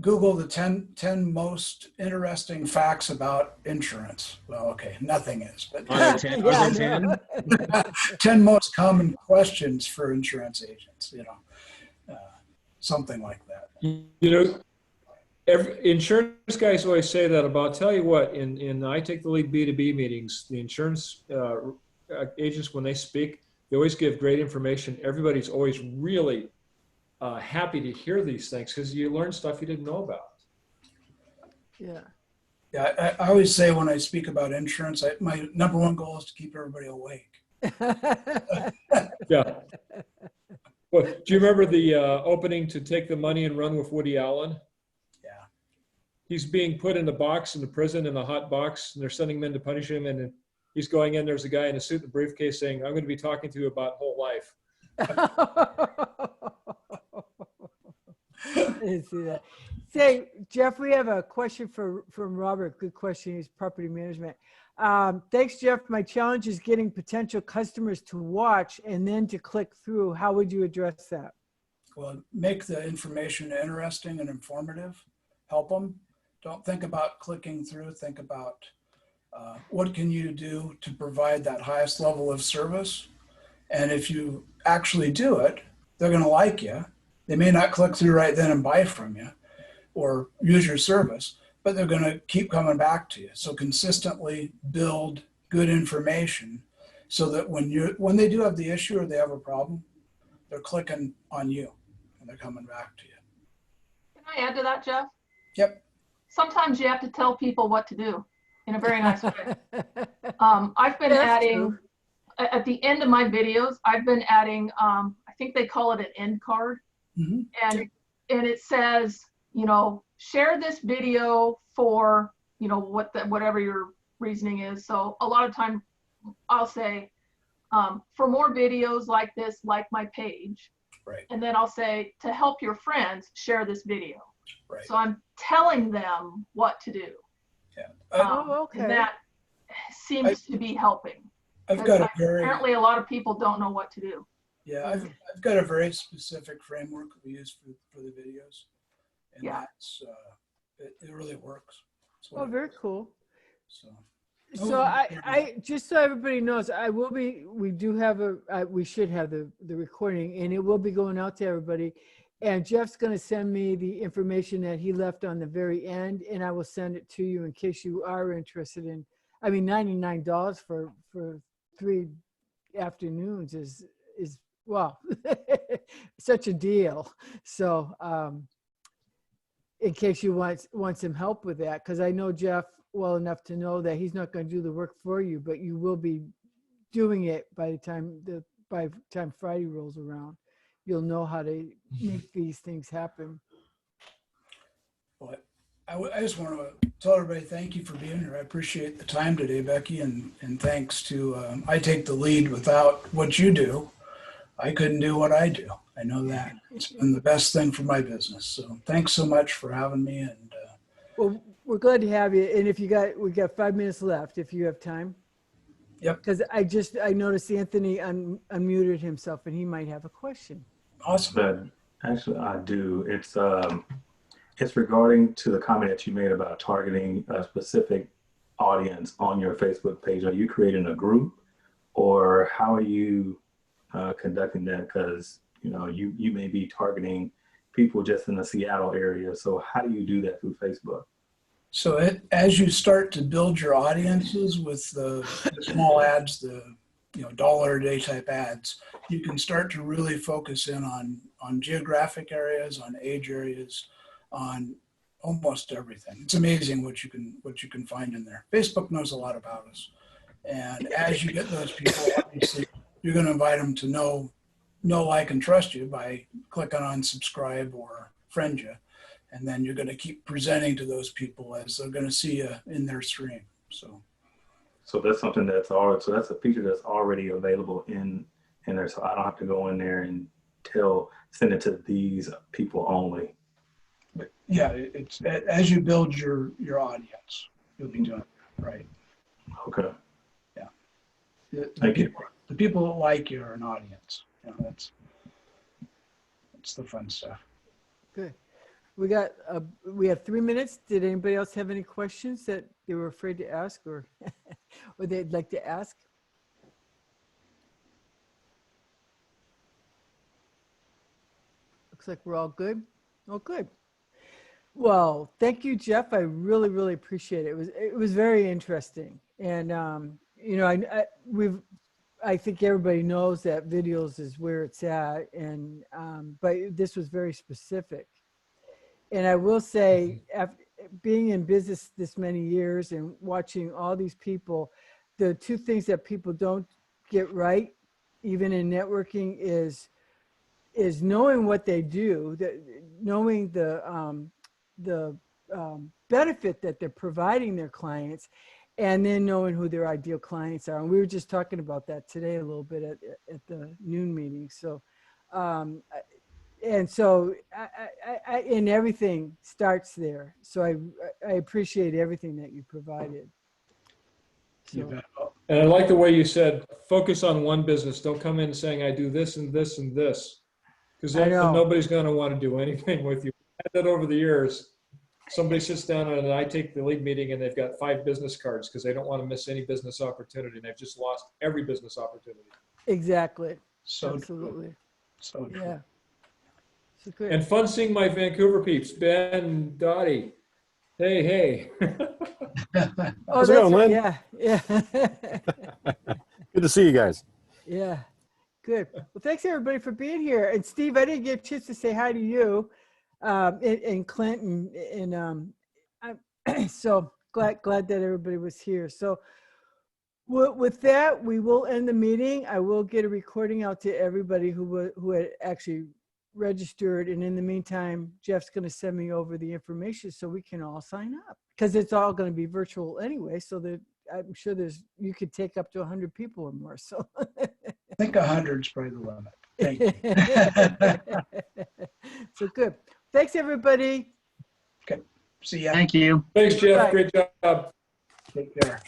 Speaker 2: Google the 10 most interesting facts about insurance. Well, okay, nothing is, but
Speaker 5: Are there 10?
Speaker 2: 10 most common questions for insurance agents, you know, something like that.
Speaker 3: You know, insurance guys always say that about, tell you what, in I take the lead B2B meetings, the insurance agents, when they speak, they always give great information. Everybody's always really happy to hear these things because you learn stuff you didn't know about.
Speaker 1: Yeah.
Speaker 2: Yeah, I always say when I speak about insurance, my number one goal is to keep everybody awake.
Speaker 3: Yeah. Well, do you remember the opening to Take the Money and Run with Woody Allen?
Speaker 2: Yeah.
Speaker 3: He's being put in the box in the prison, in the hot box, and they're sending him in to punish him. And he's going in, there's a guy in a suit and briefcase saying, I'm going to be talking to you about whole life.
Speaker 1: I didn't see that. Say, Jeff, we have a question from Robert. Good question. He's property management. Thanks, Jeff. My challenge is getting potential customers to watch and then to click through. How would you address that?
Speaker 2: Well, make the information interesting and informative. Help them. Don't think about clicking through. Think about what can you do to provide that highest level of service. And if you actually do it, they're going to like you. They may not click through right then and buy from you or use your service, but they're going to keep coming back to you. So consistently build good information so that when they do have the issue or they have a problem, they're clicking on you and they're coming back to you.
Speaker 4: Can I add to that, Jeff?
Speaker 2: Yep.
Speaker 4: Sometimes you have to tell people what to do in a very nice way. I've been adding, at the end of my videos, I've been adding, I think they call it an end card.
Speaker 2: Mm-hmm.
Speaker 4: And it says, you know, share this video for, you know, whatever your reasoning is. So a lot of time I'll say, for more videos like this, like my page.
Speaker 2: Right.
Speaker 4: And then I'll say, to help your friends, share this video.
Speaker 2: Right.
Speaker 4: So I'm telling them what to do.
Speaker 2: Yeah.
Speaker 1: Okay.
Speaker 4: And that seems to be helping.
Speaker 2: I've got a very,
Speaker 4: apparently a lot of people don't know what to do.
Speaker 2: yeah, I've got a very specific framework we use for the videos. And
Speaker 4: Yeah.
Speaker 2: that's, it really works.
Speaker 1: Oh, very cool.
Speaker 2: So
Speaker 1: So I just so everybody knows, we do have we should have the recording, and it will be going out to everybody. And Jeff's going to send me the information that he left on the very end, and I will send it to you in case you are interested in. I mean, $99 for 3 afternoons is well, such a deal. So in case you want some help with that, because I know Jeff well enough to know that he's not going to do the work for you, but you will be doing it by the time Friday rolls around. You'll know how to make these things happen.
Speaker 2: Well, I just want to tell everybody thank you for being here. I appreciate the time today, Becky, and thanks to I take the lead. Without what you do, I couldn't do what I do. I know that. It's been the best thing for my business. So thanks so much for having me. And
Speaker 1: well, we're glad to have you. And if we got 5 minutes left, if you have time.
Speaker 2: Yep.
Speaker 1: Because I noticed Anthony unmuted himself, and he might have a question.
Speaker 2: awesome.
Speaker 6: But actually, I do. It's regarding to the comment that you made about targeting a specific audience on your Facebook page. Are you creating a group, or how are you conducting that? Because you may be targeting people just in the Seattle area. So how do you do that through Facebook?
Speaker 2: So as you start to build your audiences with the small ads, the $1 a day type ads, you can start to really focus in on geographic areas, on age areas, on almost everything. It's amazing what you can find in there. Facebook knows a lot about us, and as you get those people, obviously you're going to invite them to know know, like, and trust you by clicking on subscribe or friend you. And then you're going to keep presenting to those people as they're going to see you in their stream. So
Speaker 6: that's something that's already, so that's a feature that's already available in there. So I don't have to go in there and send it to these people only.
Speaker 2: but yeah, it's as you build your audience, you'll be doing it right.
Speaker 6: Okay.
Speaker 2: The people that like you are an audience. You know, that's the fun stuff.
Speaker 1: Good. We have 3 minutes. Did anybody else have any questions that they were afraid to ask or or they'd like to ask? Looks like we're all good. Oh, good. Well, thank you, Jeff. I really, really appreciate it. It was very interesting. And you know, I think everybody knows that videos is where it's at, and but this was very specific. And I will say, after being in business this many years and watching all these people, the two things that people don't get right, even in networking, is knowing what they do, knowing the benefit that they're providing their clients, and then knowing who their ideal clients are. And we were just talking about that today a little bit at the noon meeting. So, and so and everything starts there. So I appreciate everything that you provided.
Speaker 2: You
Speaker 1: So,
Speaker 2: bet.
Speaker 3: And I like the way you said, focus on one business. Don't come in saying, I do this and this and this. Because
Speaker 1: I
Speaker 3: then
Speaker 1: know.
Speaker 3: nobody's going to want to do anything with you. I had that over the years. Somebody sits down and I take the lead meeting and they've got 5 business cards because they don't want to miss any business opportunity. And they've just lost every business opportunity.
Speaker 1: exactly.
Speaker 2: So
Speaker 1: Absolutely.
Speaker 2: True. So true.
Speaker 1: Yeah. So good.
Speaker 3: And fun seeing my Vancouver peeps, Ben, Dottie. Hey, hey.
Speaker 1: Oh,
Speaker 7: How's it
Speaker 1: that's
Speaker 7: going,
Speaker 1: right.
Speaker 7: Lynn?
Speaker 1: Yeah. Yeah.
Speaker 7: Good to see you guys.
Speaker 1: Yeah. Good. Well, thanks everybody for being here. And Steve, I didn't get a chance to say hi to you, and Clint, and I'm so glad that everybody was here. So with that, we will end the meeting. I will get a recording out to everybody who had actually registered. And in the meantime, Jeff's going to send me over the information so we can all sign up, because it's all going to be virtual anyway. So that I'm sure you could take up to 100 people or more. So
Speaker 2: I think 100 is probably the limit. Thank you.
Speaker 1: So good. Thanks, everybody.
Speaker 2: Okay. See ya.
Speaker 8: Thank you.
Speaker 3: Thanks, Jeff.
Speaker 1: Bye.
Speaker 3: Great job.
Speaker 2: Take care.